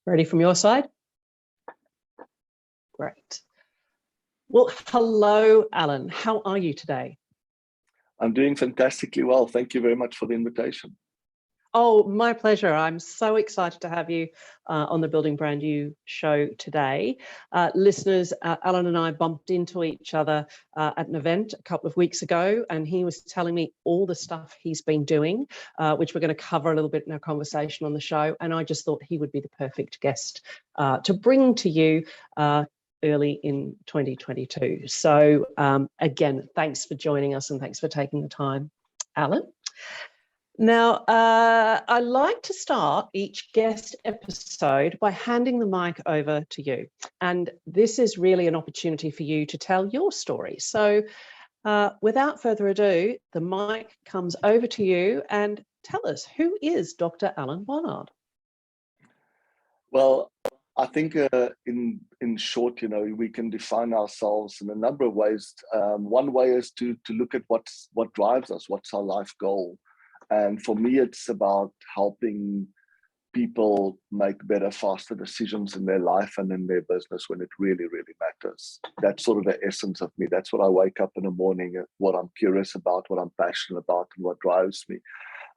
Ready from your side? Great. Well, hello, Alan. How are you today? I'm doing fantastically well. Thank you very much for the invitation. Oh, my pleasure. I'm so excited to have you on the Building Brand You show today. Listeners, Alan and I bumped into each other at an event a couple of weeks ago, and he was telling me all the stuff he's been doing, which we're going to cover a little bit in our conversation on the show. And I just thought he would be the perfect guest to bring to you early in 2022. So again, thanks for joining us and thanks for taking the time, Alan. Now, I like to start each guest episode by handing the mic over to you. And this is really an opportunity for you to tell your story. So without further ado, the mic comes over to you and tell us, who is Dr. Alan Barnard? Well, I think in short, we can define ourselves in a number of ways. One way is to look at what drives us, what's our life goal. And for me, it's about helping people make better, faster decisions in their life and in their business when it really, really matters. That's sort of the essence of me. That's what I wake up in the morning, what I'm curious about, what I'm passionate about, and what drives me.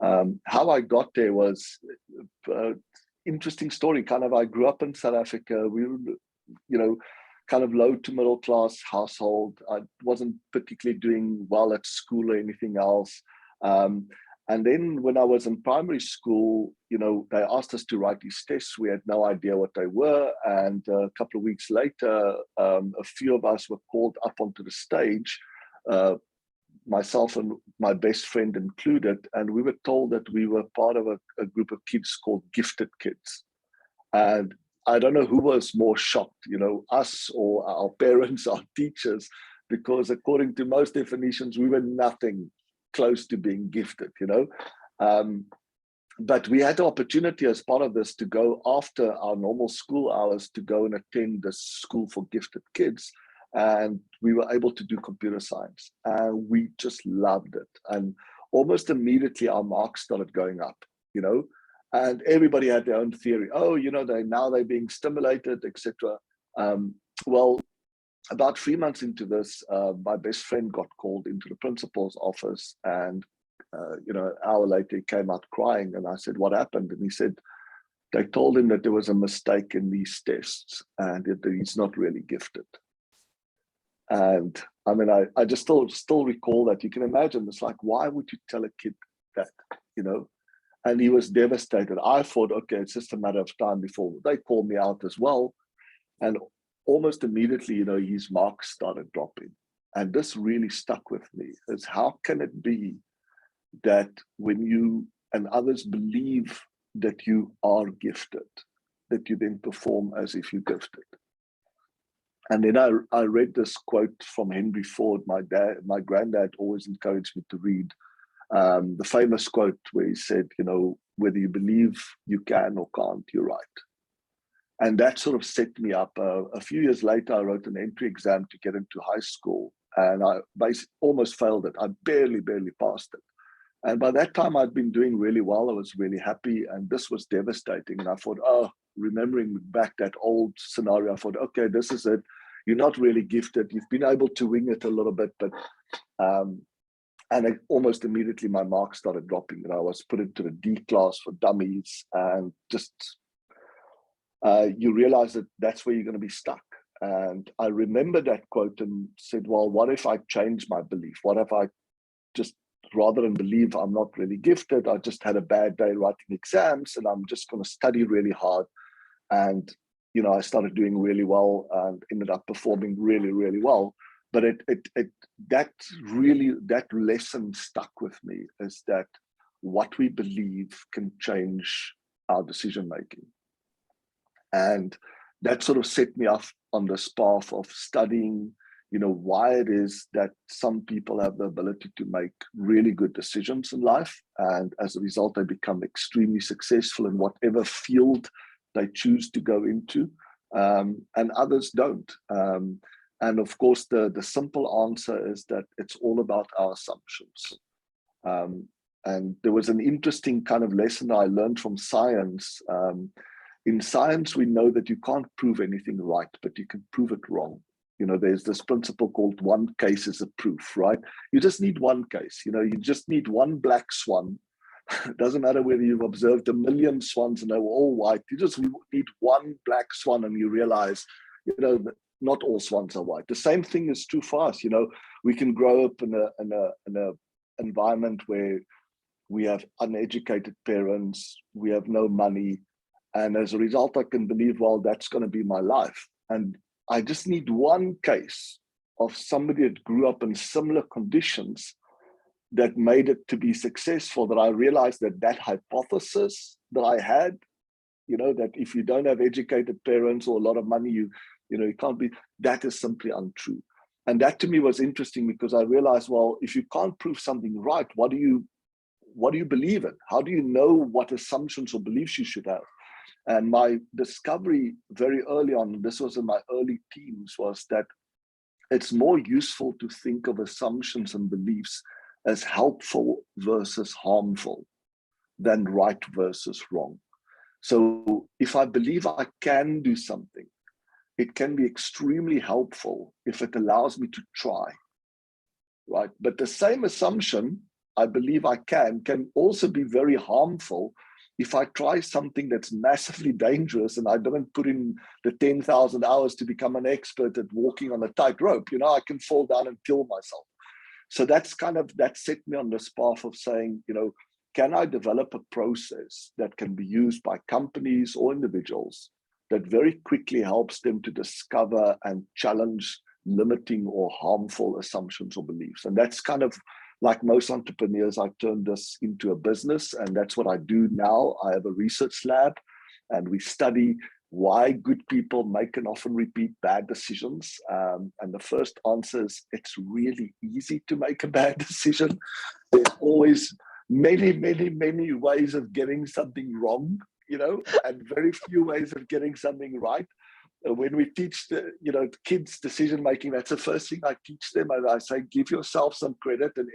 How I got there was interesting story. I grew up in South Africa. We were, kind of low to middle class household. I wasn't particularly doing well at school or anything else. And then when I was in primary school, they asked us to write these tests. We had no idea what they were. And a couple of weeks later, a few of us were called up onto the stage, myself and my best friend included. And we were told that we were part of a group of kids called gifted kids. And I don't know who was more shocked, us or our parents, our teachers, because according to most definitions, we were nothing close to being gifted, but we had the opportunity as part of this to go after our normal school hours to go and attend the school for gifted kids, and we were able to do computer science, and we just loved it. And almost immediately our marks started going up, and everybody had their own theory. Oh, they're being stimulated, etc. Well, about 3 months into this, my best friend got called into the principal's office, and an hour later he came out crying, and I said, "What happened?" And he said they told him that there was a mistake in these tests and that he's not really gifted. And I mean, I just still recall that. You can imagine, it's like, why would you tell a kid that, And he was devastated. I thought, okay, it's just a matter of time before they call me out as well. And almost immediately, his marks started dropping. And this really stuck with me, is how can it be that when you and others believe that you are gifted, that you then perform as if you're gifted? And then I read this quote from Henry Ford. My granddad always encouraged me to read the famous quote where he said, whether you believe you can or can't, you're right. And that sort of set me up. A few years later, I wrote an entry exam to get into high school, and I basically almost failed it. I barely passed it. And by that time, I'd been doing really well. I was really happy, and this was devastating. And I thought, remembering back that old scenario, I thought, okay, this is it. You're not really gifted. You've been able to wing it a little bit, but and almost immediately my marks started dropping, and I was put into the D class for dummies, and just you realize that that's where you're going to be stuck. And I remember that quote and said, well, what if I change my belief? What if I just, rather than believe I'm not really gifted, I just had a bad day writing exams and I'm just going to study really hard? And, I started doing really well and ended up performing really, really well. But that lesson stuck with me, is that what we believe can change our decision-making. And that sort of set me off on this path of studying, why it is that some people have the ability to make really good decisions in life. And as a result, they become extremely successful in whatever field they choose to go into, and others don't. And of course, the simple answer is that it's all about our assumptions. And there was an interesting kind of lesson I learned from science. In science, we know that you can't prove anything right, but you can prove it wrong. You know, there's this principle called one case is a proof, right? You just need one case. You know, you just need one black swan. It doesn't matter whether you've observed 1 million swans and they're all white. You just need one black swan, and you realize, you know, that not all swans are white. The same thing is true for us. You know, we can grow up in a environment where we have uneducated parents, we have no money, and as a result, I can believe, well, that's going to be my life. And I just need one case of somebody that grew up in similar conditions that made it to be successful, that I realized that that hypothesis that I had, you know, that if you don't have educated parents or a lot of money, you can't be, that is simply untrue. And that to me was interesting, because I realized, well, if you can't prove something right, what do you believe in? How do you know what assumptions or beliefs you should have? And my discovery very early on, this was in my early teens, was that it's more useful to think of assumptions and beliefs as helpful versus harmful than right versus wrong. So if I believe I can do something, it can be extremely helpful if it allows me to try, right? But the same assumption, I believe I can also be very harmful if I try something that's massively dangerous and I don't put in the 10,000 hours to become an expert at walking on a tightrope. You know, I can fall down and kill myself. So that set me on this path of saying, you know, can I develop a process that can be used by companies or individuals that very quickly helps them to discover and challenge limiting or harmful assumptions or beliefs? And that's kind of like most entrepreneurs, I turned this into a business, and that's what I do now. I have a research lab, and we study why good people make and often repeat bad decisions. And the first answer is, it's really easy to make a bad decision. There's always many, many, many ways of getting something wrong, you know, and very few ways of getting something right. When we teach the kids decision making, that's the first thing I teach them. And I say, give yourself some credit, and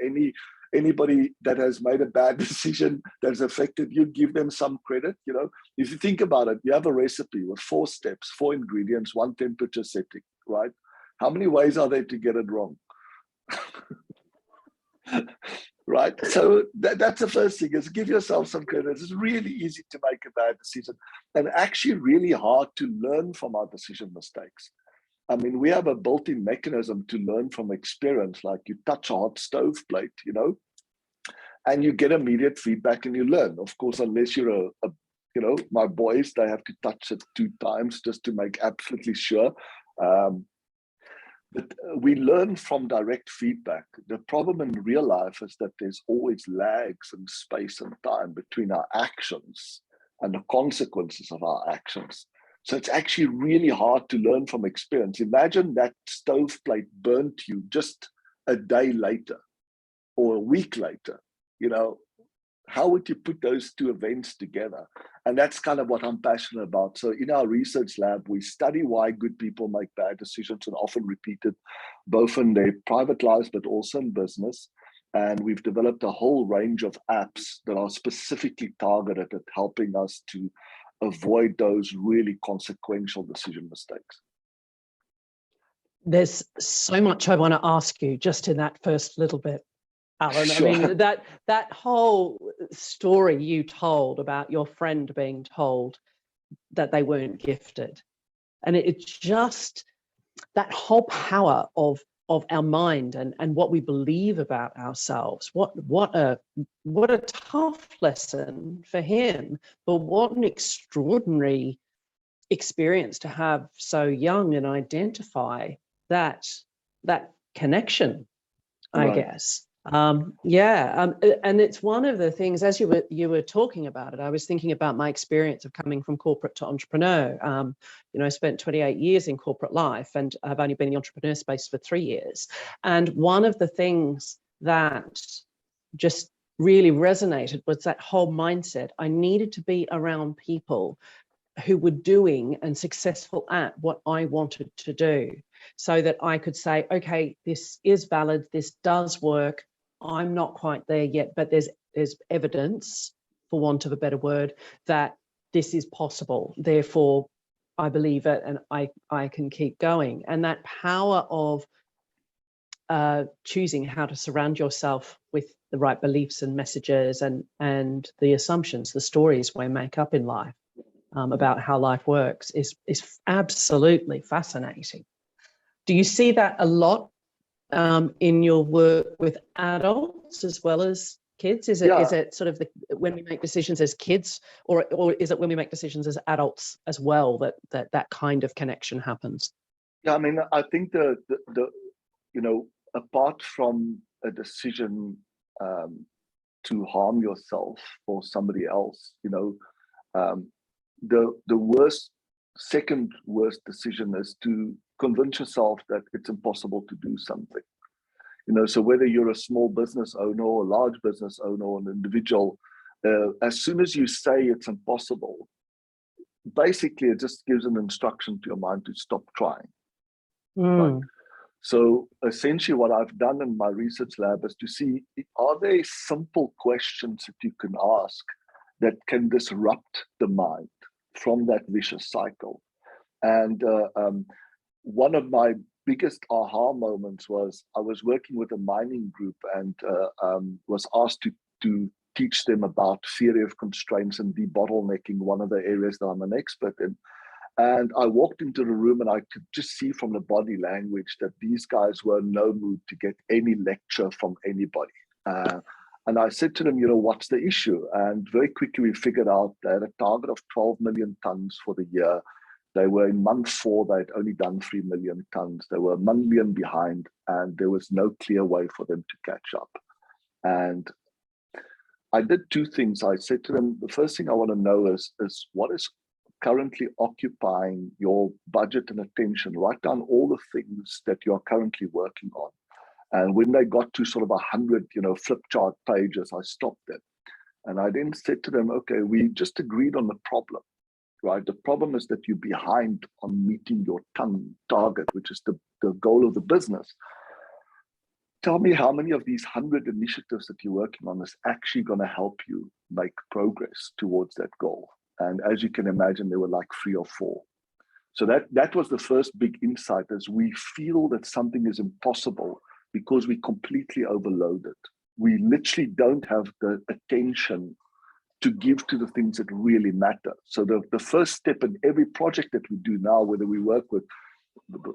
anybody that has made a bad decision that's affected you, give them some credit. You know, if you think about it, you have a recipe with 4 steps, 4 ingredients, 1 temperature setting, right? How many ways are there to get it wrong? Right? So that's the first thing, is give yourself some credit. It's really easy to make a bad decision, and actually really hard to learn from our decision mistakes. I mean, we have a built-in mechanism to learn from experience, like you touch a hot stove plate, you know, and you get immediate feedback and you learn. Of course, unless you're my boys, they have to touch it 2 times just to make absolutely sure. But we learn from direct feedback. The problem in real life is that there's always lags in space and time between our actions and the consequences of our actions. So it's actually really hard to learn from experience. Imagine that stoveplate burnt you just a day later or a week later. You know, how would you put those 2 events together? And that's kind of what I'm passionate about. So in our research lab, we study why good people make bad decisions and often repeat it, both in their private lives, but also in business. And we've developed a whole range of apps that are specifically targeted at helping us to avoid those really consequential decision mistakes. There's so much I want to ask you just in that first little bit, Alan. Sure. I mean, that whole story you told about your friend being told that they weren't gifted, and it's just that whole power of our mind and what we believe about ourselves. What a tough lesson for him, but what an extraordinary experience to have so young and identify that connection, I guess. And it's one of the things, as you were talking about it, I was thinking about my experience of coming from corporate to entrepreneur. I spent 28 years in corporate life, and I've only been in the entrepreneur space for 3 years. And one of the things that just really resonated was that whole mindset. I needed to be around people who were doing and successful at what I wanted to do, so that I could say, okay, this is valid, this does work. I'm not quite there yet, but there's evidence, for want of a better word, that this is possible, therefore I believe it and I can keep going. And that power of choosing how to surround yourself with the right beliefs and messages and the assumptions, the stories we make up in life about how life works is absolutely fascinating. Do you see that a lot in your work with adults as well as kids? Is it sort of when we make decisions as kids, or is it when we make decisions as adults as well that kind of connection happens? Yeah, I mean, I think the apart from a decision to harm yourself or somebody else, the second worst decision is to convince yourself that it's impossible to do something. So whether you're a small business owner or a large business owner or an individual, as soon as you say it's impossible, basically it just gives an instruction to your mind to stop trying. Right? So essentially what I've done in my research lab is to see, are there simple questions that you can ask that can disrupt the mind from that vicious cycle? And one of my biggest aha moments was I was working with a mining group and was asked to teach them about theory of constraints and debottlenecking, one of the areas that I'm an expert in. And I walked into the room and I could just see from the body language that these guys were in no mood to get any lecture from anybody. And I said to them, what's the issue? And very quickly we figured out they had a target of 12 million tons for the year. They were in month 4, they'd only done 3 million tons. They were 1 million behind, and there was no clear way for them to catch up. And I did 2 things. I said to them, the first thing I want to know is what is currently occupying your budget and attention. Write down all the things that you are currently working on. And when they got to sort of 100, flip chart pages, I stopped them. And I then said to them, okay, we just agreed on the problem. Right? The problem is that you're behind on meeting your ton target, which is the goal of the business. Tell me how many of these 100 initiatives that you're working on is actually going to help you make progress towards that goal. And as you can imagine, there were like 3 or 4. So that was the first big insight, is we feel that something is impossible because we completely overload it. We literally don't have the attention to give to the things that really matter. So the first step in every project that we do now, whether we work with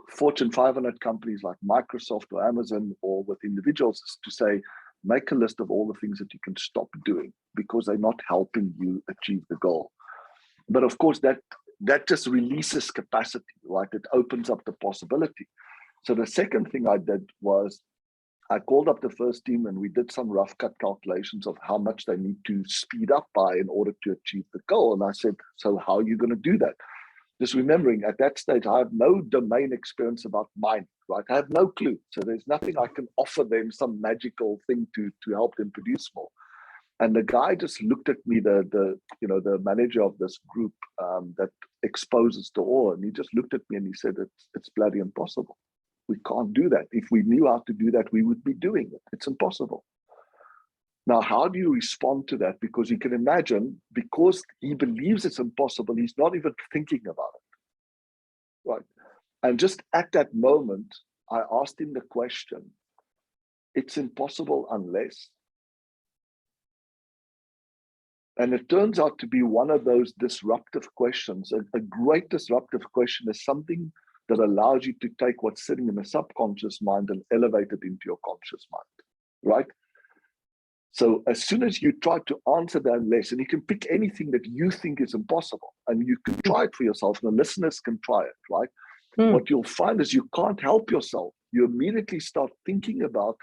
Fortune 500 companies like Microsoft or Amazon or with individuals, is to say, make a list of all the things that you can stop doing because they're not helping you achieve the goal. But of course, that just releases capacity, right? It opens up the possibility. So the second thing I did was I called up the first team and we did some rough cut calculations of how much they need to speed up by in order to achieve the goal. And I said, so how are you going to do that? Just remembering at that stage, I have no domain experience about mining, right? I have no clue. So there's nothing I can offer them, some magical thing to help them produce more. And the guy just looked at me, the manager of this group that exposes the ore, and he just looked at me and he said, it's bloody impossible. We can't do that. If we knew how to do that, we would be doing it. It's impossible. Now, how do you respond to that? Because you can imagine, because he believes it's impossible, he's not even thinking about it, right? And just at that moment, I asked him the question, it's impossible unless. And it turns out to be one of those disruptive questions. A great disruptive question is something that allows you to take what's sitting in the subconscious mind and elevate it into your conscious mind, right? So as soon as you try to answer that unless, and you can pick anything that you think is impossible, and you can try it for yourself, and the listeners can try it, right? What you'll find is you can't help yourself. You immediately start thinking about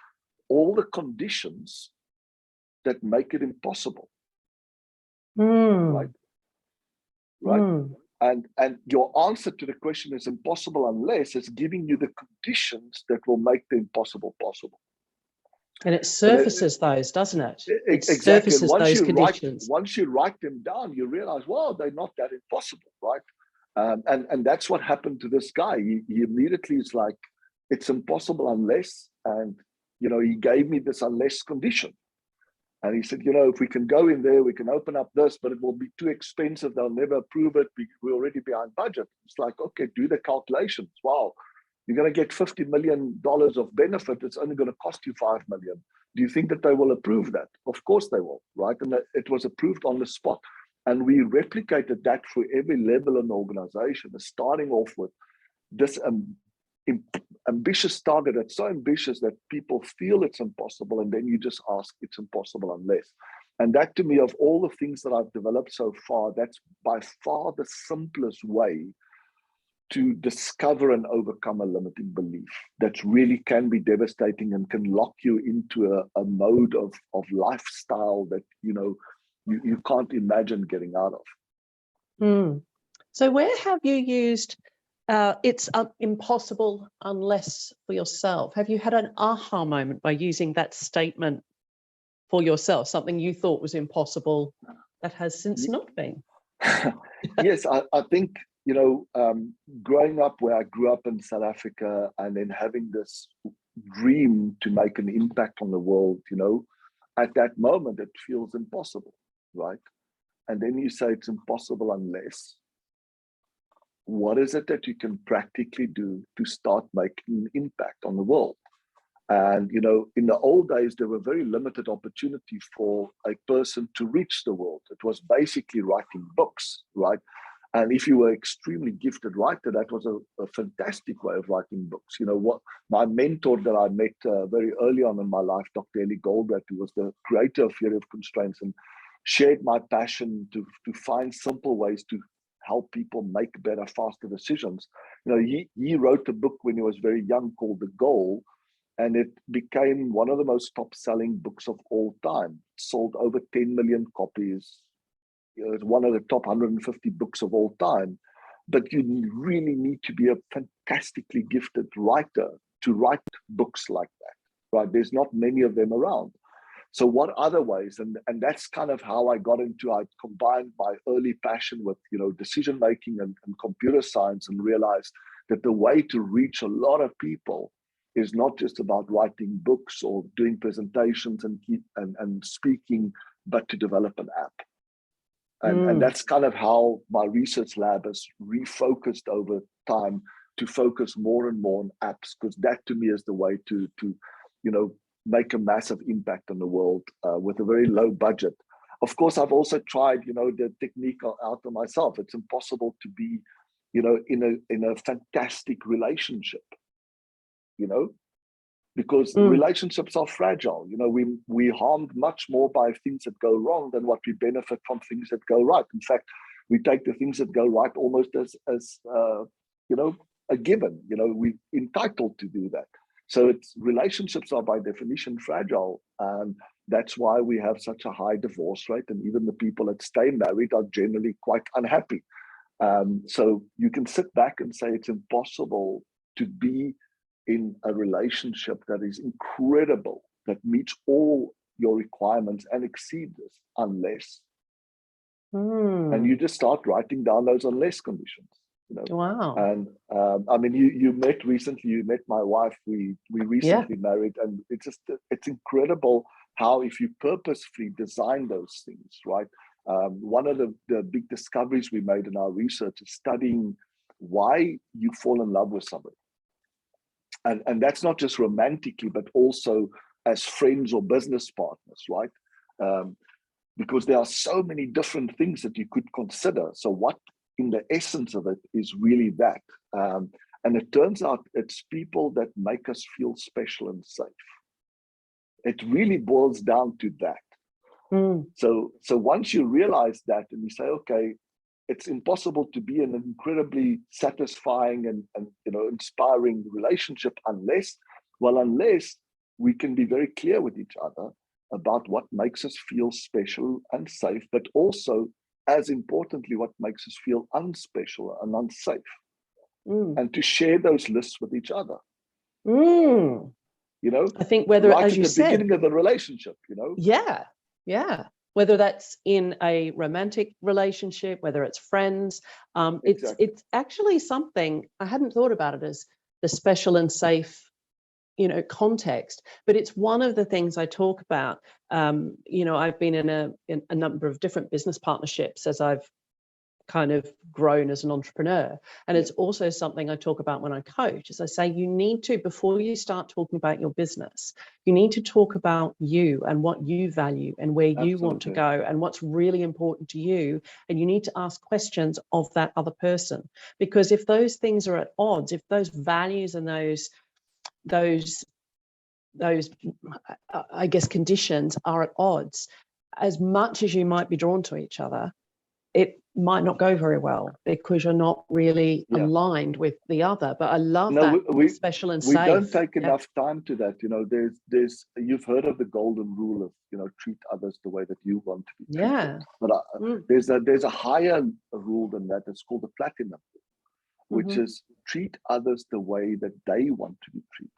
all the conditions that make it impossible. Right? And your answer to the question is impossible unless it's giving you the conditions that will make the impossible possible. And it surfaces those, doesn't it? It exactly. surfaces those conditions. Once you write them down, you realize, well, they're not that impossible, right? And that's what happened to this guy. He immediately is like, it's impossible unless, and he gave me this unless condition. And he said, you know, if we can go in there, we can open up this, but it will be too expensive. They'll never approve it. We're already behind budget. It's like, okay, do the calculations. Wow, you're going to get $50 million of benefit. It's only going to cost you $5 million. Do you think that they will approve that? Of course they will, right? And it was approved on the spot. And we replicated that for every level in the organization, starting off with this ambitious target that's so ambitious that people feel it's impossible, and then you just ask, it's impossible unless. And that, to me, of all the things that I've developed so far, that's by far the simplest way to discover and overcome a limiting belief that really can be devastating and can lock you into a mode of lifestyle that, you know, you can't imagine getting out of. So where have you used it's impossible unless for yourself? Have you had an aha moment by using that statement for yourself, something you thought was impossible that has since not been? Yes, I think, you know, growing up where I grew up in South Africa and then having this dream to make an impact on the world, you know, at that moment, it feels impossible, right? And then you say it's impossible unless. What is it that you can practically do to start making an impact on the world? And, you know, in the old days, there were very limited opportunity for a person to reach the world. It was basically writing books, right? And if you were extremely gifted writer, that was a fantastic way of writing books. You know, what my mentor that I met very early on in my life, Dr. Alan Barnard, who was the creator of Theory of Constraints and shared my passion to find simple ways to help people make better, faster decisions. You know, he wrote a book when he was very young called The Goal, and it became one of the most top-selling books of all time. It sold over 10 million copies. You know, it's one of the top 150 books of all time. But you really need to be a fantastically gifted writer to write books like that, right? There's not many of them around. So what other ways? And that's kind of how I got into, I combined my early passion with, you know, decision making and computer science, and realized that the way to reach a lot of people is not just about writing books or doing presentations and speaking, but to develop an app. And that's kind of how my research lab has refocused over time to focus more and more on apps, because that to me is the way to you know, make a massive impact on the world with a very low budget. Of course, I've also tried, you know, the technique out of myself. It's impossible to be, you know, in a fantastic relationship, you know, because relationships are fragile. You know, we harmed much more by things that go wrong than what we benefit from things that go right. In fact, we take the things that go right almost as you know, a given. You know, we're entitled to do that. So relationships are by definition fragile, and that's why we have such a high divorce rate, and even the people that stay married are generally quite unhappy. So you can sit back and say it's impossible to be in a relationship that is incredible, that meets all your requirements and exceeds this, unless. And you just start writing down those unless conditions. You know? Wow. And I mean, you met recently, you met my wife, we recently married, and it's incredible how, if you purposefully design those things, right? One of the big discoveries we made in our research is studying why you fall in love with somebody. And that's not just romantically, but also as friends or business partners, right? Because there are so many different things that you could consider. So what in the essence of it is really that. And it turns out it's people that make us feel special and safe. It really boils down to that. So once you realize that and you say, okay, it's impossible to be in an incredibly satisfying and you know, inspiring relationship unless we can be very clear with each other about what makes us feel special and safe, but also, as importantly, what makes us feel unspecial and unsafe, and to share those lists with each other. You know, I think whether, right as at you the said, beginning of the relationship, you know. Yeah. Whether that's in a romantic relationship, whether it's friends, Exactly. it's actually something I hadn't thought about it as the special and safe context, but it's one of the things I talk about. I've been in a number of different business partnerships as I've kind of grown as an entrepreneur. And it's also something I talk about when I coach, as I say, you need to, before you start talking about your business, you need to talk about you and what you value and where you want to go and what's really important to you. And you need to ask questions of that other person, because if those things are at odds, if those values and those I guess conditions are at odds, as much as you might be drawn to each other, it might not go very well because you're not really aligned with the other. But I love that special and safe. We don't take enough time to that. There's you've heard of the golden rule of treat others the way that you want to be treated. But there's a higher rule than that. It's called the platinum rule, which is treat others the way that they want to be treated.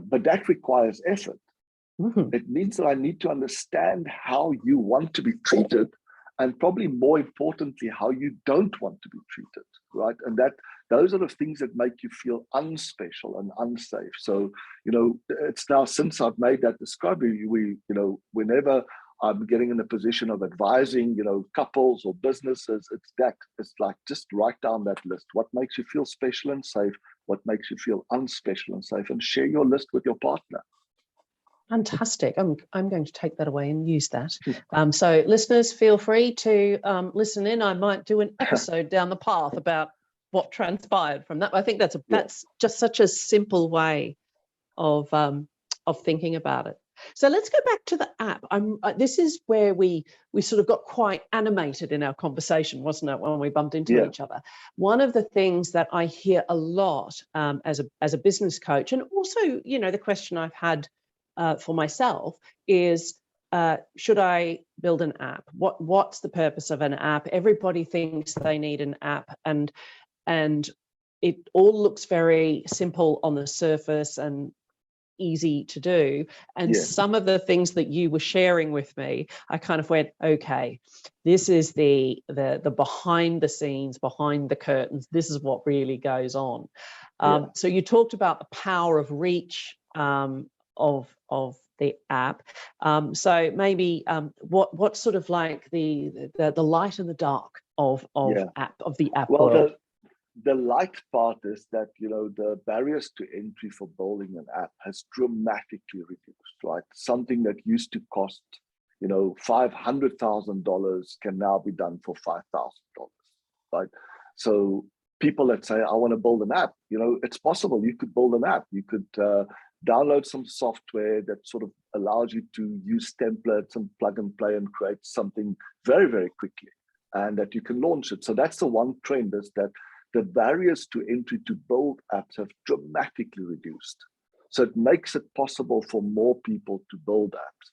But that requires effort. It means that I need to understand how you want to be treated, and probably more importantly, how you don't want to be treated, right? And those are the things that make you feel unspecial and unsafe. So, it's now, since I've made that discovery, whenever I'm getting in a position of advising, couples or businesses, it's like, just write down that list. What makes you feel special and safe? What makes you feel unspecial and safe? And share your list with your partner. Fantastic. I'm going to take that away and use that. So listeners, feel free to listen in. I might do an episode down the path about what transpired from that. I think that's just such a simple way of thinking about it. So let's go back to the app. This is where we sort of got quite animated in our conversation, wasn't it, when we bumped into each other? One of the things that I hear a lot as a business coach, and also, the question I've had for myself is, should I build an app? What's the purpose of an app? Everybody thinks they need an app, and it all looks very simple on the surface and easy to do. And some of the things that you were sharing with me, I kind of went, okay, this is the behind the scenes, behind the curtains. This is what really goes on. So you talked about the power of reach of the app. So maybe what's sort of like the light and the dark of the app world? The light part is that the barriers to entry for building an app has dramatically reduced, right? Something that used to cost $500,000 can now be done for $5,000, right? So people that say, I want to build an app, it's possible. You could build an app. You could download some software that sort of allows you to use templates and plug and play and create something very, very quickly, and that you can launch it. So that's the one trend, is that the barriers to entry to build apps have dramatically reduced. So it makes it possible for more people to build apps.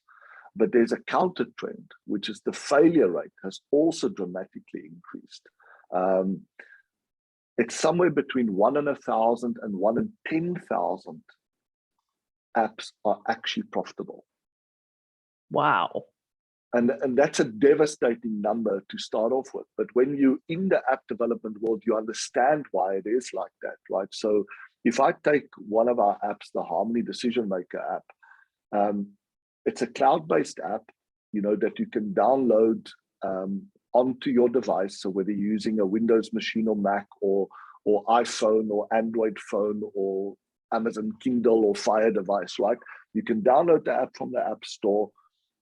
But there's a counter trend, which is the failure rate has also dramatically increased. It's somewhere between 1 in 1,000 and 1 in 10,000 apps are actually profitable. Wow. And that's a devastating number to start off with. But when you're in the app development world, you understand why it is like that, right? So if I take one of our apps, the Harmony Decision Maker app, it's a cloud-based app, that you can download onto your device. So whether you're using a Windows machine or Mac or iPhone or Android phone or Amazon Kindle or Fire device, right? You can download the app from the App Store.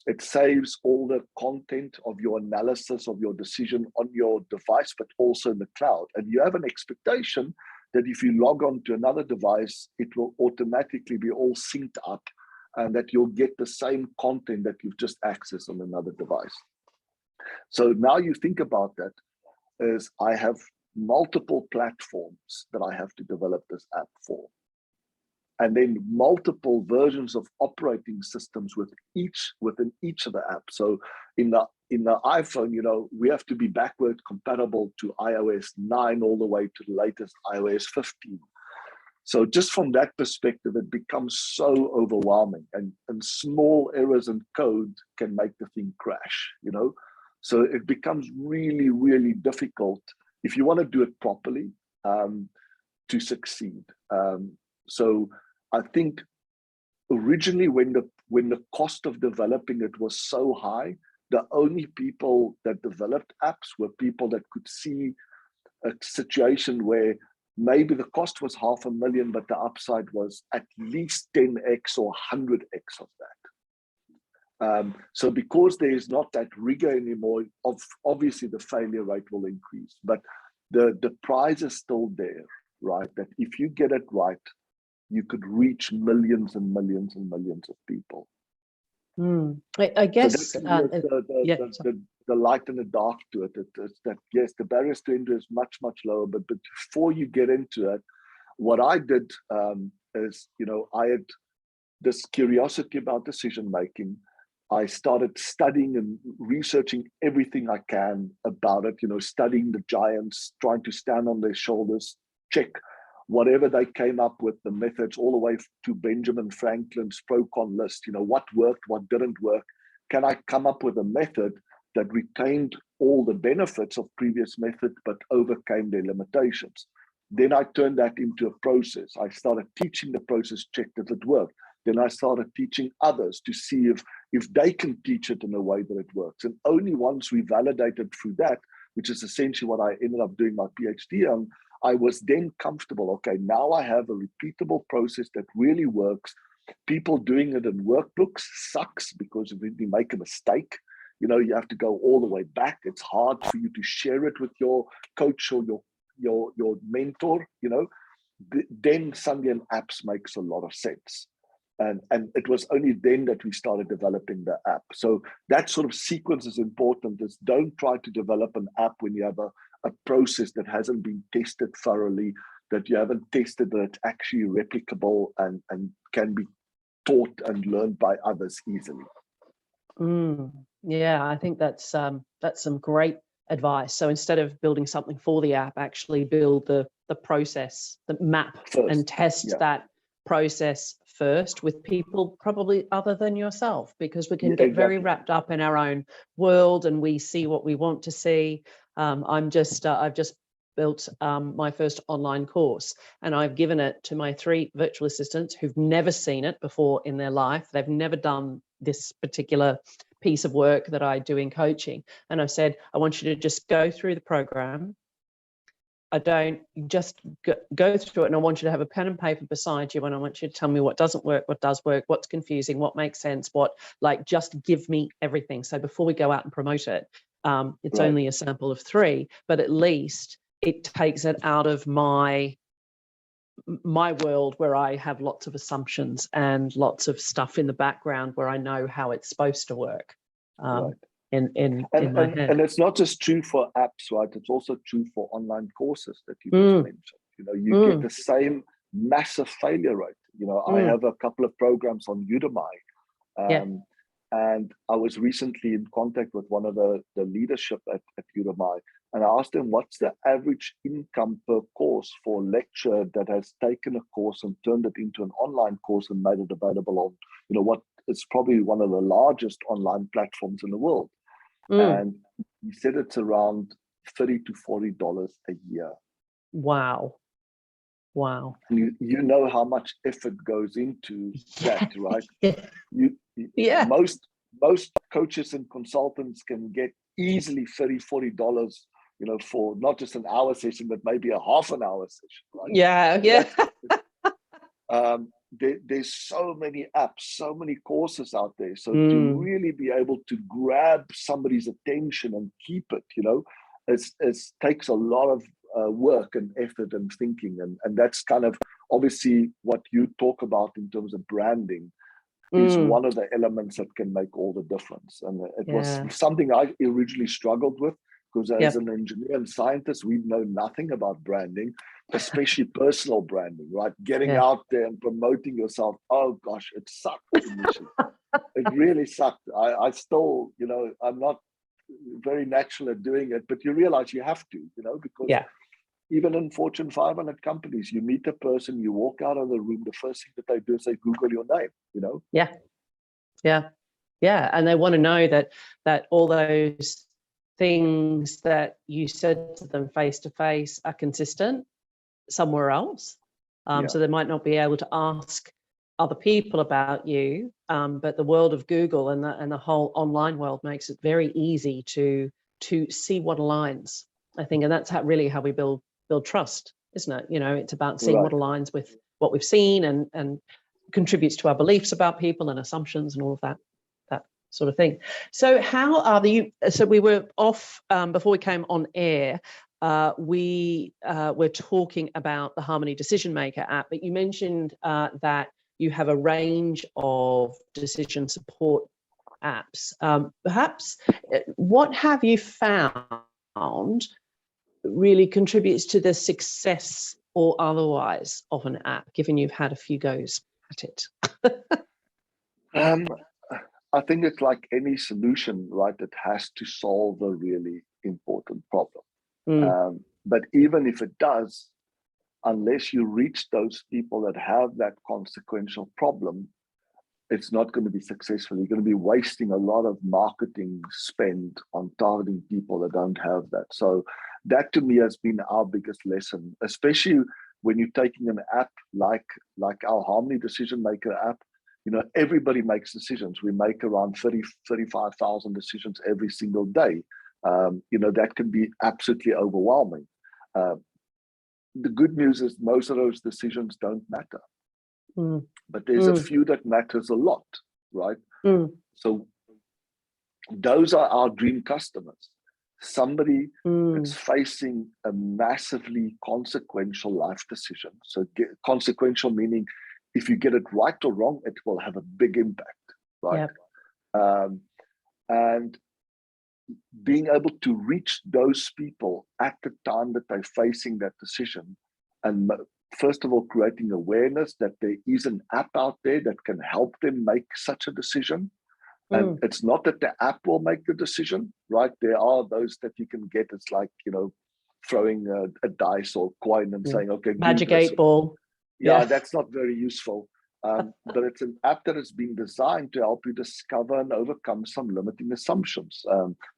It saves all the content of your analysis of your decision on your device, but also in the cloud. And you have an expectation that if you log on to another device, it will automatically be all synced up, and that you'll get the same content that you've just accessed on another device. So now you think about that as I have multiple platforms that I have to develop this app for. And then multiple versions of operating systems within each of the apps. So in the iPhone, we have to be backward compatible to iOS 9 all the way to the latest iOS 15. So just from that perspective, it becomes so overwhelming, and small errors in code can make the thing crash, So it becomes really, really difficult if you want to do it properly. to succeed. So I think originally when the cost of developing it was so high, the only people that developed apps were people that could see a situation where maybe the cost was $500,000, but the upside was at least 10x or 100x of that. So because there is not that rigor anymore, obviously the failure rate will increase, but the prize is still there, right? That if you get it right, you could reach millions and millions and millions of people. I guess so the light and the dark to it. It's that yes, the barriers to entry is much lower, but before you get into it, what I did is, I had this curiosity about decision making. I started studying and researching everything I can about it, studying the giants, trying to stand on their shoulders, check whatever they came up with, the methods, all the way to Benjamin Franklin's pro-con list, what worked, what didn't work. Can I come up with a method that retained all the benefits of previous method, but overcame their limitations? Then I turned that into a process. I started teaching the process, checked if it worked. Then I started teaching others to see if they can teach it in a way that it works. And only once we validated through that, which is essentially what I ended up doing my PhD on, I was then comfortable. Okay, now I have a repeatable process that really works. People doing it in workbooks sucks, because if you make a mistake, you have to go all the way back. It's hard for you to share it with your coach or your mentor. Then suddenly an apps makes a lot of sense. And it was only then that we started developing the app. So that sort of sequence is important. Is don't try to develop an app when you have a process that hasn't been tested thoroughly, that you haven't tested that it's actually replicable and can be taught and learned by others easily. Yeah, I think that's some great advice. So instead of building something for the app, actually build the process, the map first, and test that process first with people probably other than yourself, because we can get very wrapped up in our own world and we see what we want to see. I've just built my first online course, and I've given it to my 3 virtual assistants who've never seen it before in their life. They've never done this particular piece of work that I do in coaching. And I've said, I want you to just go through the program. I don't just go through it, and I want you to have a pen and paper beside you, and I want you to tell me what doesn't work, what does work, what's confusing, what makes sense, just give me everything. So before we go out and promote it, it's only a sample of 3, but at least it takes it out of my world where I have lots of assumptions and lots of stuff in the background where I know how it's supposed to work. In my head. And it's not just true for apps, right? It's also true for online courses that you just mentioned. You get the same massive failure rate. I have a couple of programs on Udemy, and I was recently in contact with one of the leadership at Udemy, and I asked them, what's the average income per course for a lecturer that has taken a course and turned it into an online course and made it available on, what is probably one of the largest online platforms in the world. And he said it's around $30 to $40 a year. Wow. And you know how much effort goes into that, right? Most coaches and consultants can get easily $30, $40, for not just an hour session, but maybe a half an hour session, right? There's so many apps, so many courses out there. So to really be able to grab somebody's attention and keep it, it takes a lot of work and effort and thinking. And that's kind of obviously what you talk about in terms of branding is one of the elements that can make all the difference. And it was something I originally struggled with, because as an engineer and scientist, we know nothing about branding, especially personal branding, right? Getting out there and promoting yourself. Oh gosh, it sucked initially. It really sucked. I still, I'm not very natural at doing it, but you realize you have to, because even in Fortune 500 companies, you meet a person, you walk out of the room, the first thing that they do is say, Google your name, Yeah. And they want to know that all those things that you said to them face to face are consistent. somewhere else. So they might not be able to ask other people about you, but the world of Google and the whole online world makes it very easy to see what aligns, I think, and that's really how we build trust, isn't it? You know, it's about seeing what aligns with what we've seen and contributes to our beliefs about people and assumptions and all of that sort of thing. So how are so we were off before we came on air. We were talking about the Harmony Decision Maker app, but you mentioned that you have a range of decision support apps. Perhaps what have you found really contributes to the success or otherwise of an app, given you've had a few goes at it? I think it's like any solution, right? It has to solve a really important problem. But even if it does, unless you reach those people that have that consequential problem, it's not going to be successful. You're going to be wasting a lot of marketing spend on targeting people that don't have that. So that to me has been our biggest lesson, especially when you're taking an app like our Harmony Decision Maker app. You know, everybody makes decisions. We make around 35,000 decisions every single day. You know, that can be absolutely overwhelming. The good news is most of those decisions don't matter. But there's a few that matters a lot, right? So those are our dream customers. Somebody that's facing a massively consequential life decision. So consequential meaning if you get it right or wrong, it will have a big impact, right? And being able to reach those people at the time that they're facing that decision, and first of all, creating awareness that there is an app out there that can help them make such a decision. And it's not that the app will make the decision, right? There are those that you can get. It's like, you know, throwing a dice or coin and saying, okay, magic 8 ball. Yeah, that's not very useful. But it's an app that has been designed to help you discover and overcome some limiting assumptions.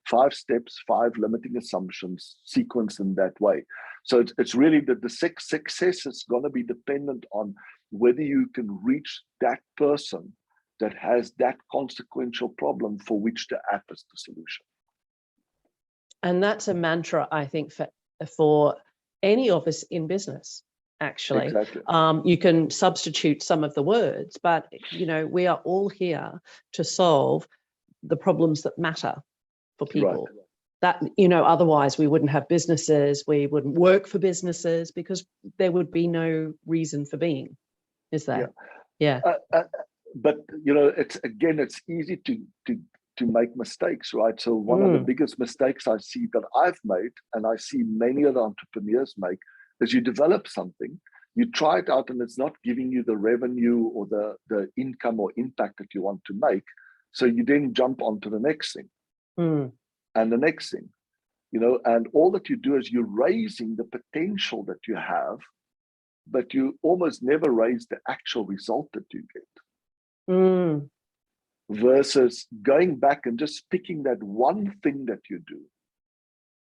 5 steps, 5 limiting assumptions sequenced in that way. So it's really that the success is going to be dependent on whether you can reach that person that has that consequential problem for which the app is the solution. And that's a mantra, I think, for any of us in business. Actually, exactly. You can substitute some of the words, but you know, we are all here to solve the problems that matter for people. Right. That, you know, otherwise we wouldn't have businesses, we wouldn't work for businesses, because there would be no reason for being, is there? Yeah. But you know, it's easy to make mistakes, right? So one of the biggest mistakes I see that I've made, and I see many other entrepreneurs make, is you develop something, you try it out, and it's not giving you the revenue or the income or impact that you want to make. So you then jump onto the next thing and the next thing, you know, and all that you do is you're raising the potential that you have, but you almost never raise the actual result that you get. Versus going back and just picking that one thing that you do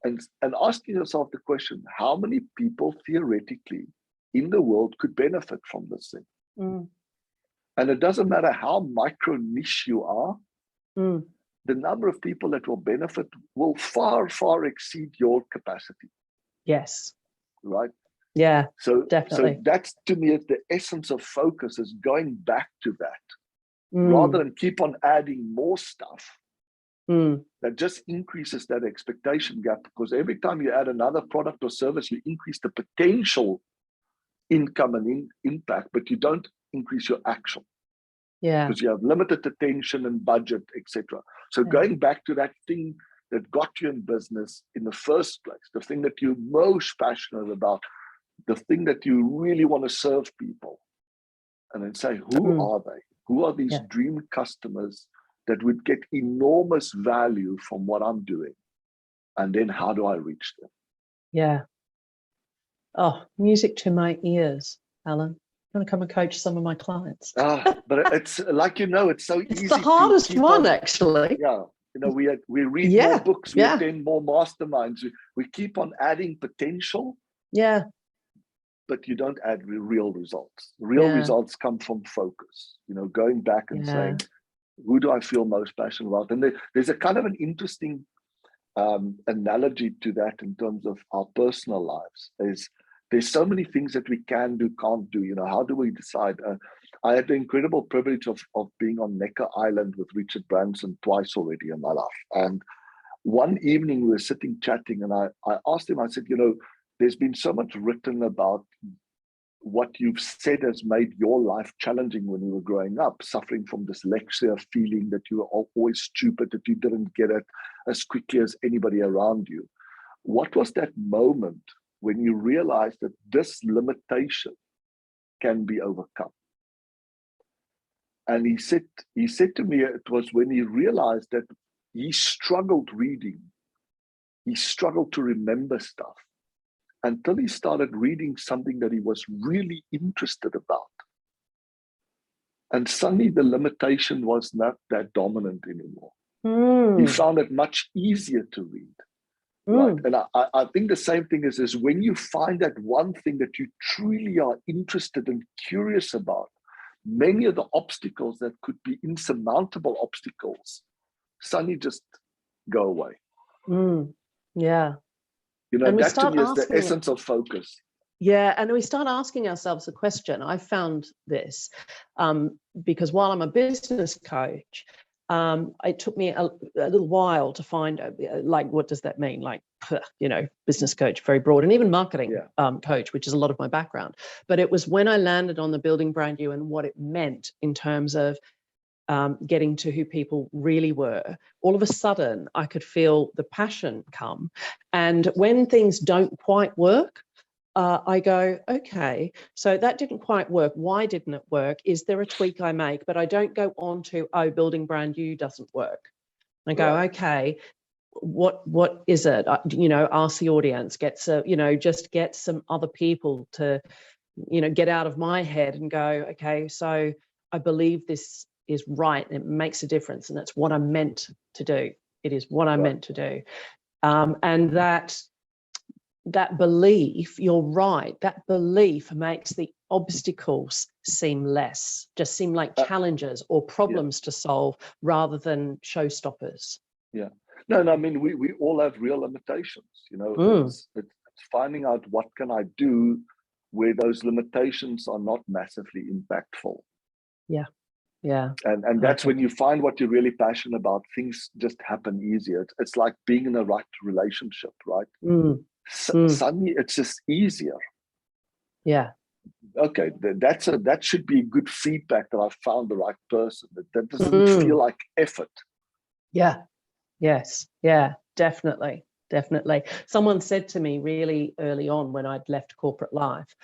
and asking yourself the question, how many people theoretically in the world could benefit from this thing? And it doesn't matter how micro niche you are, the number of people that will benefit will far, far exceed your capacity. Yes. Right? Yeah, so definitely. So that's, to me, the essence of focus, is going back to that. Rather than keep on adding more stuff that just increases that expectation gap, because every time you add another product or service, you increase the potential income and impact, but you don't increase your actual. Yeah. Because you have limited attention and budget, etc. So going back to that thing that got you in business in the first place, the thing that you're most passionate about, the thing that you really want to serve people, and then say, who are they? Who are these dream customers that would get enormous value from what I'm doing? And then how do I reach them? Yeah. Oh, music to my ears, Alan. I'm going to come and coach some of my clients. But it's like, you know, it's so easy. It's the hardest one, actually. Yeah. You know, we read more books, we attend more masterminds. We keep on adding potential. Yeah. but you don't add real results. Real Yeah. results come from focus, going back and Yeah. saying, who do I feel most passionate about? And there's a kind of an interesting analogy to that in terms of our personal lives. There's so many things that we can do, can't do. How do we decide? I had the incredible privilege of being on Necker Island with Richard Branson twice already in my life. And one evening we were sitting chatting, and I asked him, I said, there's been so much written about what you've said has made your life challenging when you were growing up, suffering from dyslexia, feeling that you were always stupid, that you didn't get it as quickly as anybody around you. What was that moment when you realized that this limitation can be overcome? And he said to me, it was when he realized that he struggled reading. He struggled to remember stuff until he started reading something that he was really interested about. And suddenly the limitation was not that dominant anymore. He found it much easier to read. Right. And I think the same thing is when you find that one thing that you truly are interested and curious about, many of the obstacles that could be insurmountable obstacles suddenly just go away. Yeah. And that to me is the essence of focus. Yeah, and we start asking ourselves a question. I found this because while I'm a business coach, it took me a little while to find what does that mean? Business coach, very broad, and even marketing coach, which is a lot of my background. But it was when I landed on the Building Brand You and what it meant in terms of getting to who people really were, all of a sudden I could feel the passion come. And when things don't quite work, I go, okay, so that didn't quite work. Why didn't it work? Is there a tweak I make? But I don't go on to, Building Brand You doesn't work. I go, okay, what is it? Ask the audience, just get some other people to, get out of my head and go, okay, so I believe this is right. And it makes a difference. And that's what I'm meant to do. It is what I'm meant to do. And that belief, you're right, that belief makes the obstacles seem like challenges or problems to solve rather than showstoppers. Yeah. No, I mean, we all have real limitations, it's finding out what can I do where those limitations are not massively impactful. Yeah. Yeah. And that's when you find what you're really passionate about, things just happen easier. It's like being in a right relationship, right? Suddenly it's just easier. Yeah. Okay, that should be good feedback that I found the right person. That doesn't feel like effort. Yeah. Yes. Yeah, definitely. Definitely. Someone said to me really early on when I'd left corporate life,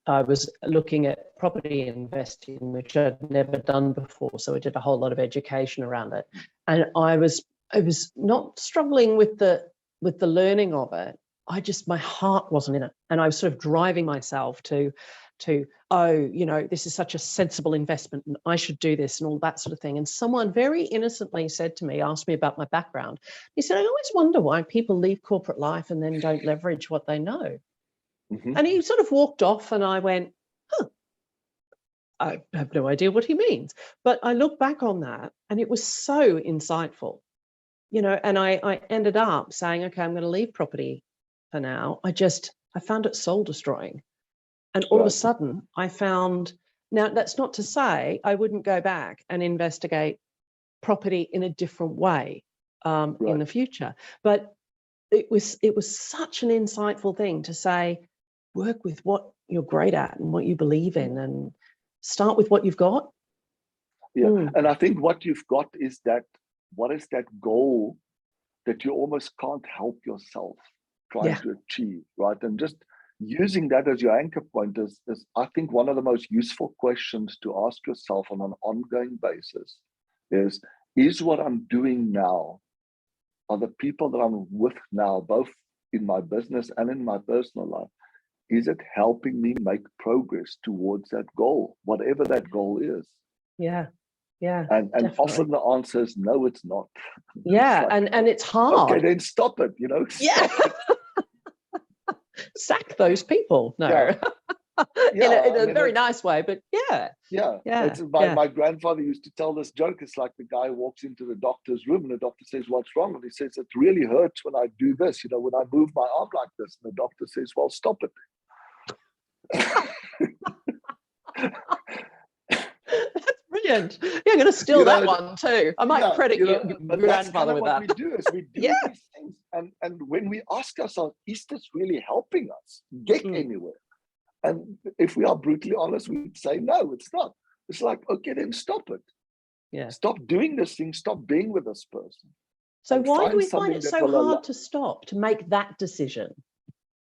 I was looking at property investing, which I'd never done before. So I did a whole lot of education around it. And I was not struggling with the learning of it. My heart wasn't in it. And I was sort of driving myself to, this is such a sensible investment and I should do this and all that sort of thing. And someone very innocently said to me, asked me about my background. He said, I always wonder why people leave corporate life and then don't leverage what they know. And he sort of walked off and I went, I have no idea what he means. But I look back on that and it was so insightful, and I ended up saying, okay, I'm going to leave property for now. I found it soul destroying. And all of a sudden I found, now that's not to say I wouldn't go back and investigate property in a different way in the future. But it was such an insightful thing to say, work with what you're great at and what you believe in and start with what you've got. Yeah. And I think what you've got is what is that goal that you almost can't help yourself trying to achieve, right? And just using that as your anchor point is I think one of the most useful questions to ask yourself on an ongoing basis is what I'm doing now, are the people that I'm with now, both in my business and in my personal life, is it helping me make progress towards that goal, whatever that goal is? Yeah. Yeah. And often the answer is no, it's not. Yeah. And it's hard. Okay, then stop it, Yeah. Sack those people. No. Yeah. Yeah, in a very nice way, but yeah. It's my grandfather used to tell this joke. It's like the guy walks into the doctor's room and the doctor says, "What's wrong?" And he says, "It really hurts when I do this, when I move my arm like this." And the doctor says, "Well, stop it." That's brilliant. Yeah, I'm going to steal that one too. I might credit your grandfather with that. What we do is we do these things, and when we ask ourselves, is this really helping us get anywhere? And if we are brutally honest, we'd say, no, it's not. It's like, okay, then stop it. Yeah. Stop doing this thing. Stop being with this person. So why do we find it so hard to stop, to make that decision?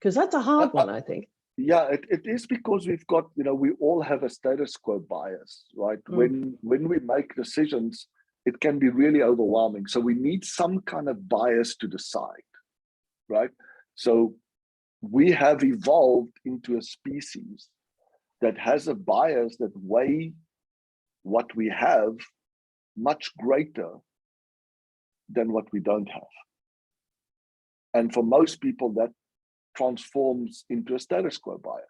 Because that's a hard one, I think. Yeah, it is because we've got, we all have a status quo bias, right? When we make decisions, it can be really overwhelming. So we need some kind of bias to decide, right? So we have evolved into a species that has a bias that weighs what we have much greater than what we don't have. And for most people, that transforms into a status quo bias.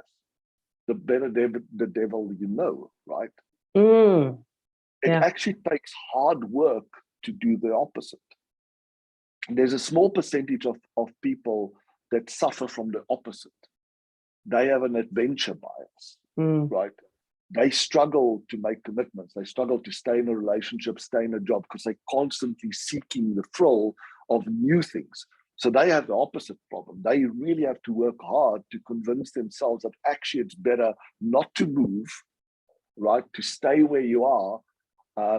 The better the devil you know, right? It actually takes hard work to do the opposite. There's a small percentage of people that suffer from the opposite. They have an adventure bias, right? They struggle to make commitments. They struggle to stay in a relationship, stay in a job, because they're constantly seeking the thrill of new things. So they have the opposite problem. They really have to work hard to convince themselves that actually it's better not to move, right? To stay where you are,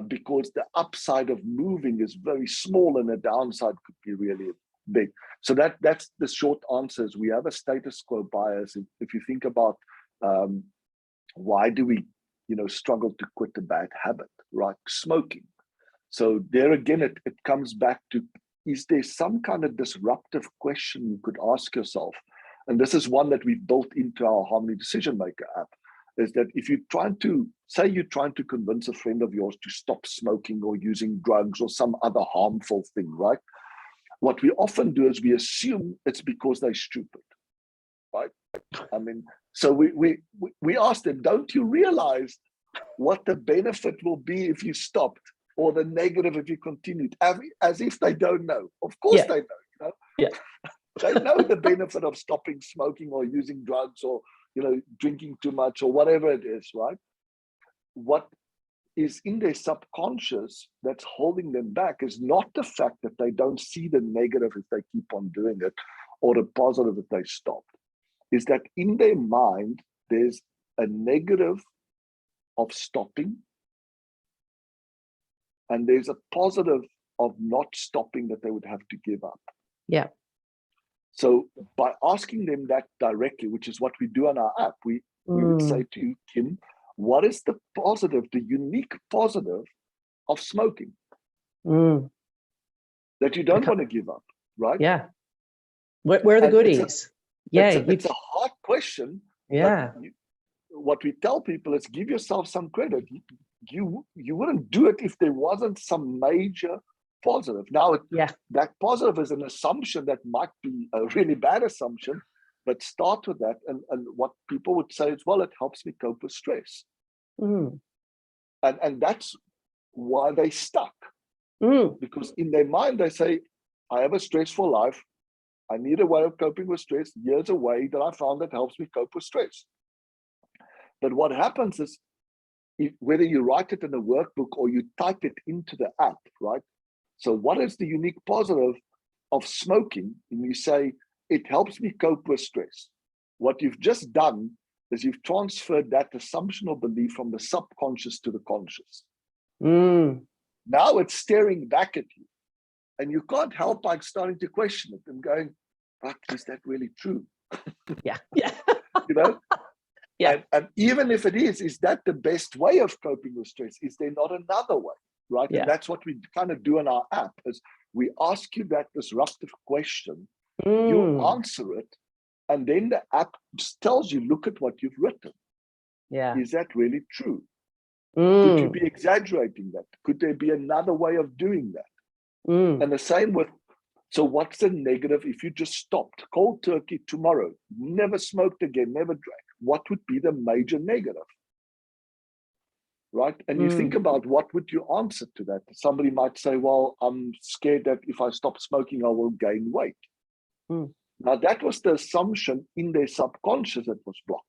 because the upside of moving is very small and the downside could be really big. So that's the short answer is we have a status quo bias. If you think about why do we struggle to quit a bad habit, right? Smoking. So there again, it comes back to, is there some kind of disruptive question you could ask yourself? And this is one that we've built into our Harmony Decision Maker app, is that if you're trying to convince a friend of yours to stop smoking or using drugs or some other harmful thing, right? What we often do is we assume it's because they're stupid, right? I mean, so we ask them, don't you realize what the benefit will be if you stopped, or the negative if you continued? As if they don't know. Of course they know. They know the benefit of stopping smoking or using drugs or drinking too much or whatever it is, right? What is in their subconscious that's holding them back is not the fact that they don't see the negative if they keep on doing it, or the positive if they stopped. Is that in their mind, there's a negative of stopping, and there's a positive of not stopping that they would have to give up. Yeah. So by asking them that directly, which is what we do on our app, we would say to you, Kym, what is the positive, the unique positive of smoking that you don't want to give up, right? Yeah. Where are the goodies? It's a hard question. Yeah. What we tell people is give yourself some credit. You wouldn't do it if there wasn't some major positive. Now, that positive is an assumption that might be a really bad assumption, but start with that. And what people would say is, well, it helps me cope with stress. And that's why they stuck. Because in their mind, they say, I have a stressful life. I need a way of coping with stress. Here's a way that I found that helps me cope with stress. But what happens is, whether you write it in a workbook or you type it into the app, right? So what is the unique positive of smoking? And you say, it helps me cope with stress. What you've just done is you've transferred that assumption or belief from the subconscious to the conscious. Now it's staring back at you. And you can't help but starting to question it and going, but is that really true? Yeah. Yeah. And even if it is that the best way of coping with stress? Is there not another way, right? Yeah. And that's what we kind of do in our app, is we ask you that disruptive question, you answer it, and then the app just tells you, look at what you've written. Yeah. Is that really true? Could you be exaggerating that? Could there be another way of doing that? And the same with So what's the negative if you just stopped cold turkey tomorrow, never smoked again, never drank? What would be the major negative? Right? And you think about what would you answer to that? Somebody might say, well, I'm scared that if I stop smoking, I will gain weight. Now, that was the assumption in their subconscious that was blocking.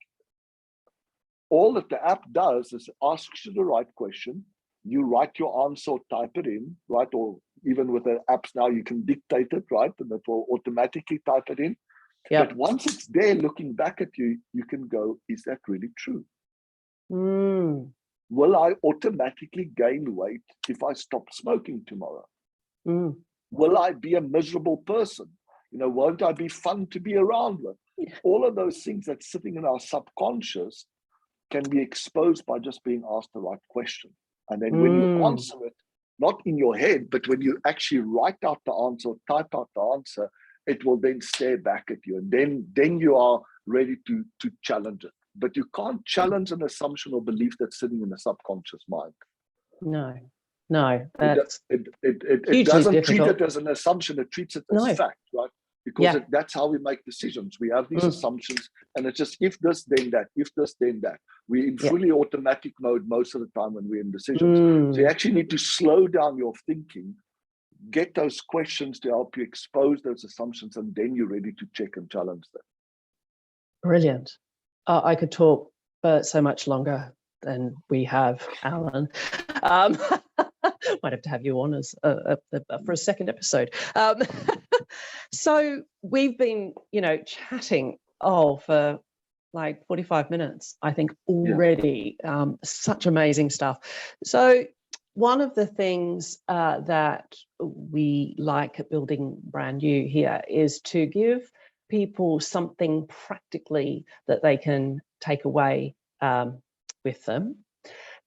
All that the app does is asks you the right question. You write your answer or type it in, right? Or even with the apps now, you can dictate it, right? And it will automatically type it in. But once it's there looking back at you, you can go, is that really true? Will I automatically gain weight if I stop smoking tomorrow? Will I be a miserable person? Won't I be fun to be around with? All of those things that's sitting in our subconscious can be exposed by just being asked the right question. And then when you answer it, not in your head, but when you actually write out the answer or type out the answer, it will then stare back at you. And then you are ready to challenge it. But you can't challenge an assumption or belief that's sitting in the subconscious mind. No, that's it doesn't treat it as an assumption, it treats it as fact, right? Because that's how we make decisions. We have these assumptions, and it's just if this, then that, if this, then that. We're in fully automatic mode most of the time when we're in decisions. So you actually need to slow down your thinking, get those questions to help you expose those assumptions, and then you're ready to check and challenge them. Brilliant. I could talk for so much longer than we have, Alan. Might have to have you on as for a second episode. So we've been, chatting for like 45 minutes, I think already. Such amazing stuff. So one of the things that we like at Building Brand New here is to give people something practically that they can take away with them.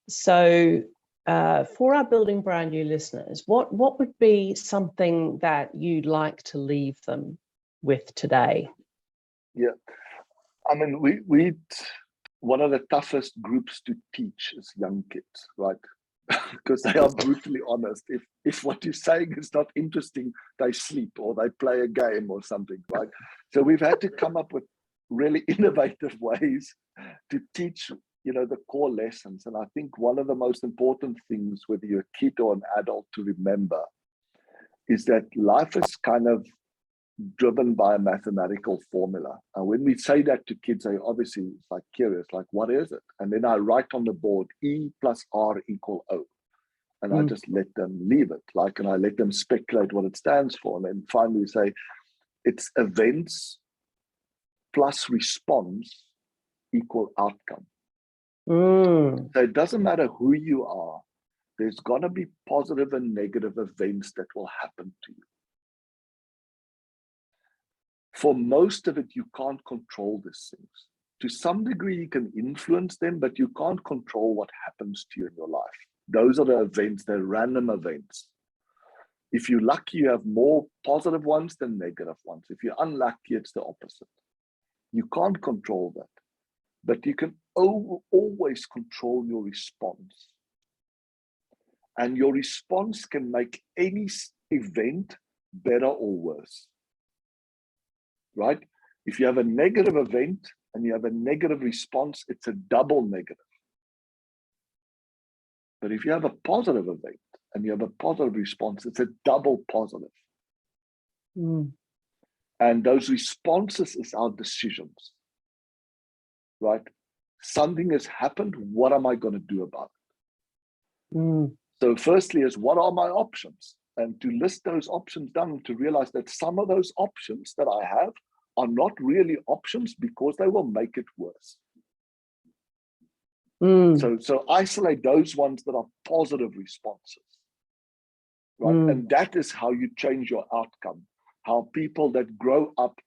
So for our Building Brand New listeners, what would be something that you'd like to leave them with today? Yeah, I mean, we one of the toughest groups to teach is young kids, right? Because they are brutally honest. If what you're saying is not interesting, they sleep or they play a game or something, right? So we've had to come up with really innovative ways to teach, the core lessons. And I think one of the most important things, whether you're a kid or an adult, to remember is that life is kind of driven by a mathematical formula. And when we say that to kids, they obviously it's like curious, like, what is it? And then I write on the board, E plus R equal O. And I just let them leave it, and I let them speculate what it stands for. And then finally say, it's events plus response equal outcome. So it doesn't matter who you are, there's going to be positive and negative events that will happen to you. For most of it, you can't control these things. To some degree, you can influence them, but you can't control what happens to you in your life. Those are the events, they're random events. If you're lucky, you have more positive ones than negative ones. If you're unlucky, it's the opposite. You can't control that, but you can always control your response. And your response can make any event better or worse. Right? If you have a negative event and you have a negative response, it's a double negative. But if you have a positive event and you have a positive response, it's a double positive. And those responses is our decisions. Right? Something has happened. What am I going to do about it? So firstly is, what are my options? And to list those options down and to realize that some of those options that I have are not really options because they will make it worse. So isolate those ones that are positive responses, right? And that is how you change your outcome. How people that grow up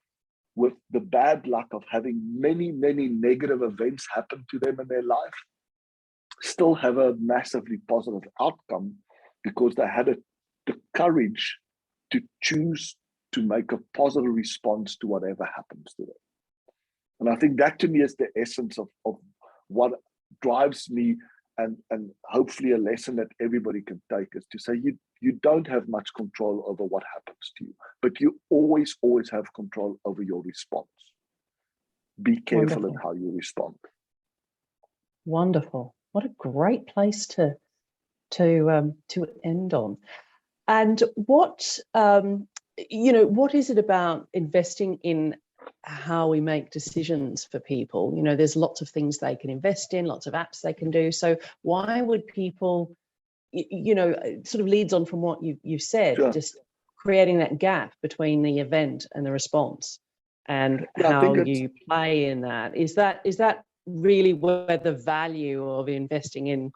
with the bad luck of having many, many negative events happen to them in their life still have a massively positive outcome because they had the courage to choose to make a positive response to whatever happens to them. And I think that to me is the essence of what drives me, and hopefully a lesson that everybody can take is to say, You don't have much control over what happens to you, but you always have control over your response. Be careful in how you respond. Wonderful. What a great place to end on. And what what is it about investing in how we make decisions for people? There's lots of things they can invest in, lots of apps they can do. So why would people, it sort of leads on from what you said, Sure. just creating that gap between the event and the response, and how you play in that. Is that really where the value of investing in,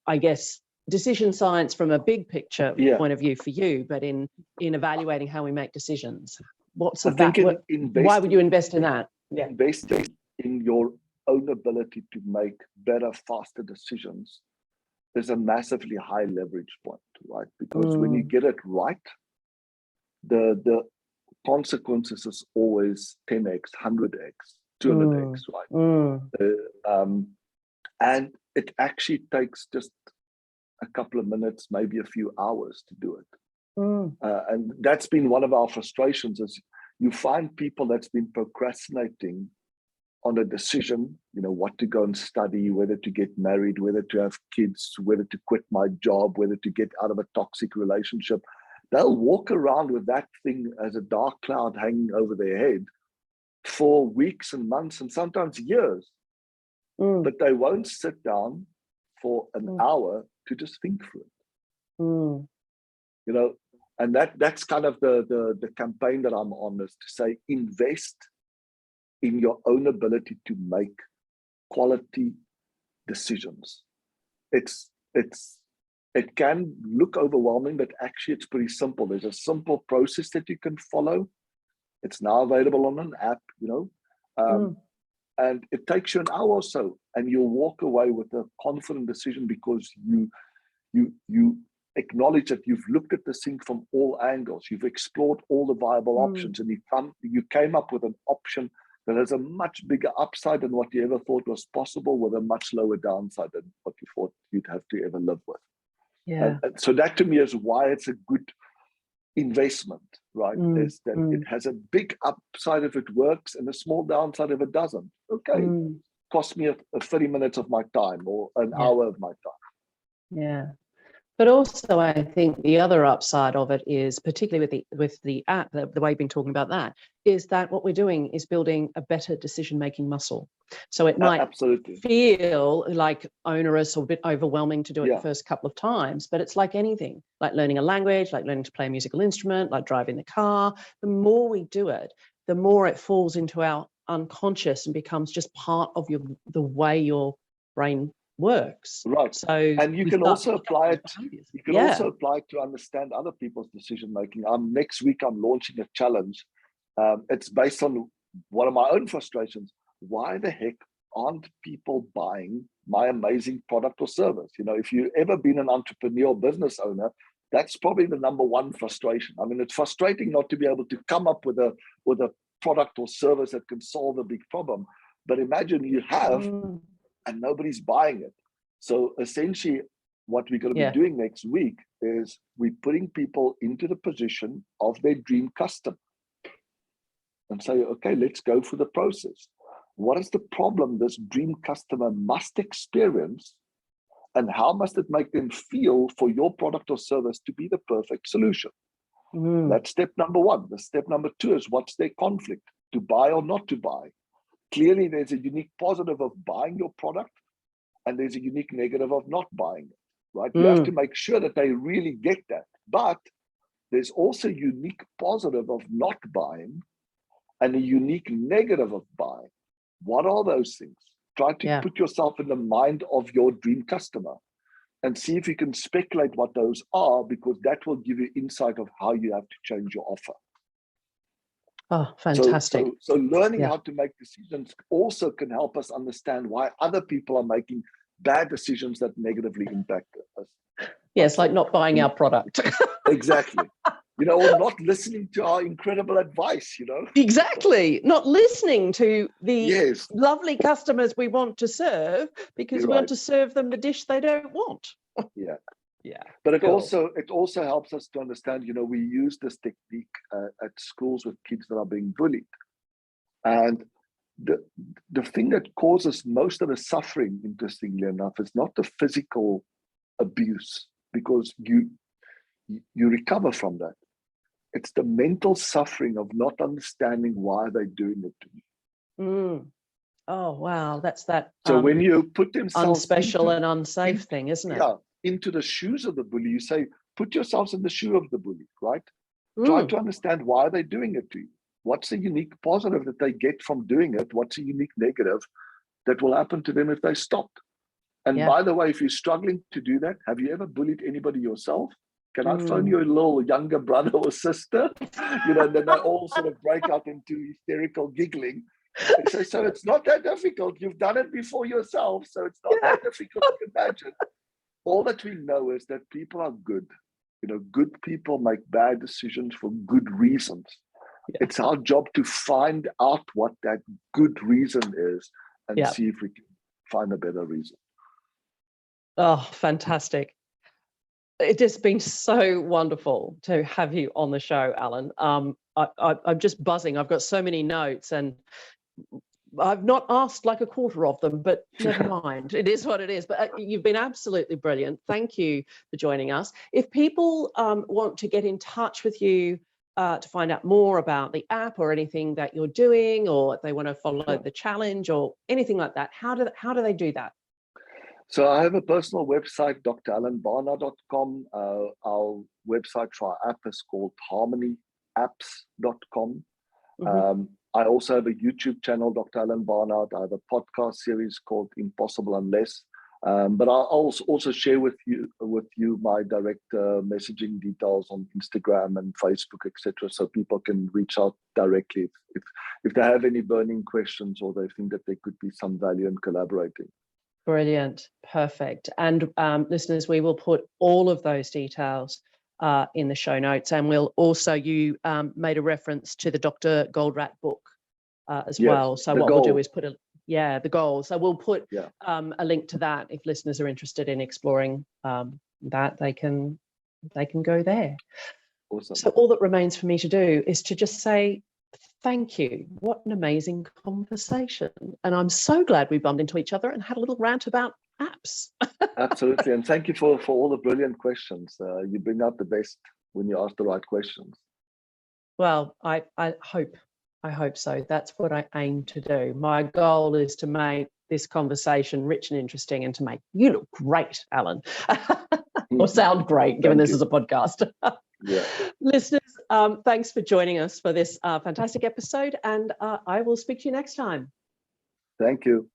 I guess, decision science from a big picture point of view for you, but in evaluating how we make decisions? Why would you invest in that? Investing in your own ability to make better, faster decisions is a massively high leverage point, right? Because when you get it right, the consequences is always 10x, 100x, 200x, right? And it actually takes just a couple of minutes, maybe a few hours to do it. And that's been one of our frustrations, is you find people that's been procrastinating on a decision, what to go and study, whether to get married, whether to have kids, whether to quit my job, whether to get out of a toxic relationship. They'll walk around with that thing as a dark cloud hanging over their head for weeks and months and sometimes years. But they won't sit down for an hour to just think through it. And that's kind of the campaign that I'm on, is to say, invest in your own ability to make quality decisions. It can look overwhelming, but actually it's pretty simple. There's a simple process that you can follow. It's now available on an app, and it takes you an hour or so, and you'll walk away with a confident decision, because you acknowledge that you've looked at this thing from all angles. You've explored all the viable options, and you came up with an option that has a much bigger upside than what you ever thought was possible, with a much lower downside than what you thought you'd have to ever live with. And so that to me is why it's a good investment, right? Is that it has a big upside if it works and a small downside if it doesn't. Okay, cost me a 30 minutes of my time, or an hour of my time. But also, I think the other upside of it is, particularly with the app, the way you've been talking about that, is that what we're doing is building a better decision-making muscle. So it might feel like onerous or a bit overwhelming to do it the first couple of times, but it's like anything, like learning a language, like learning to play a musical instrument, like driving the car. The more we do it, the more it falls into our unconscious and becomes just part of the way your brain works. Right. So, and you can also apply it. You can also apply it to understand other people's decision making. Next week I'm launching a challenge. It's based on one of my own frustrations. Why the heck aren't people buying my amazing product or service? If you've ever been an entrepreneur, business owner, that's probably the number one frustration. I mean, it's frustrating not to be able to come up with a product or service that can solve a big problem. But imagine you have, and nobody's buying it. So essentially, what we're going to be doing next week is we're putting people into the position of their dream customer and say, okay, let's go through the process. What is the problem this dream customer must experience, and how must it make them feel for your product or service to be the perfect solution? That's step number one. The step number two is, what's their conflict, to buy or not to buy? Clearly, there's a unique positive of buying your product, and there's a unique negative of not buying it, right? You have to make sure that they really get that. But there's also a unique positive of not buying and a unique negative of buying. What are those things? Try to put yourself in the mind of your dream customer and see if you can speculate what those are, because that will give you insight of how you have to change your offer. Oh, fantastic. So learning how to make decisions also can help us understand why other people are making bad decisions that negatively impact us. Yes, like not buying our product. Exactly. Or not listening to our incredible advice, Exactly. Not listening to the lovely customers we want to serve, because we want to serve them the dish they don't want. Yeah. But it Cool. also helps us to understand, we use this technique at schools with kids that are being bullied. And the thing that causes most of the suffering, interestingly enough, is not the physical abuse, because you recover from that. It's the mental suffering of not understanding why they're doing it to you. Oh, wow. That's that. So when you put themselves unspecial and unsafe thing, isn't it? Yeah, into the shoes of the bully, you say, put yourselves in the shoe of the bully, right? Try to understand why they're doing it to you. What's the unique positive that they get from doing it? What's a unique negative that will happen to them if they stopped? And by the way, if you're struggling to do that, have you ever bullied anybody yourself? Can I phone your little younger brother or sister? Then they all sort of break out into hysterical giggling. So it's not that difficult. You've done it before yourself, so it's not that difficult to imagine. All that we know is that people are good. Good people make bad decisions for good reasons. It's our job to find out what that good reason is and see if we can find a better reason. Oh, fantastic. It's just been so wonderful to have you on the show, Alan. I'm just buzzing. I've got so many notes, and I've not asked like a quarter of them, but never mind. It is what it is. But you've been absolutely brilliant. Thank you for joining us. If people want to get in touch with you to find out more about the app or anything that you're doing, or if they want to follow the challenge or anything like that, how do they do that? So I have a personal website, dralanbarnard.com. Our website for our app is called harmonyapps.com. I also have a YouTube channel, Dr. Alan Barnard. I have a podcast series called Impossible Unless. But I'll also share with you my direct messaging details on Instagram and Facebook, etc., so people can reach out directly if they have any burning questions or they think that there could be some value in collaborating. Brilliant. Perfect. And listeners, we will put all of those details in the show notes, and we'll also, you made a reference to the Dr. Goldratt book as well. So what we'll do is put the goal. So we'll put a link to that. If listeners are interested in exploring that, they can go there. Awesome. So all that remains for me to do is to just say thank you. What an amazing conversation. And I'm so glad we bumped into each other and had a little rant about apps. Absolutely. And thank you for all the brilliant questions. You bring out the best when you ask the right questions. Well, I hope so. That's what I aim to do. My goal is to make this conversation rich and interesting, and to make you look great, Alan, or sound great, given this is a podcast. Listeners, thanks for joining us for this fantastic episode, and I will speak to you next time. Thank you.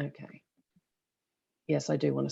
Okay. Yes, I do want to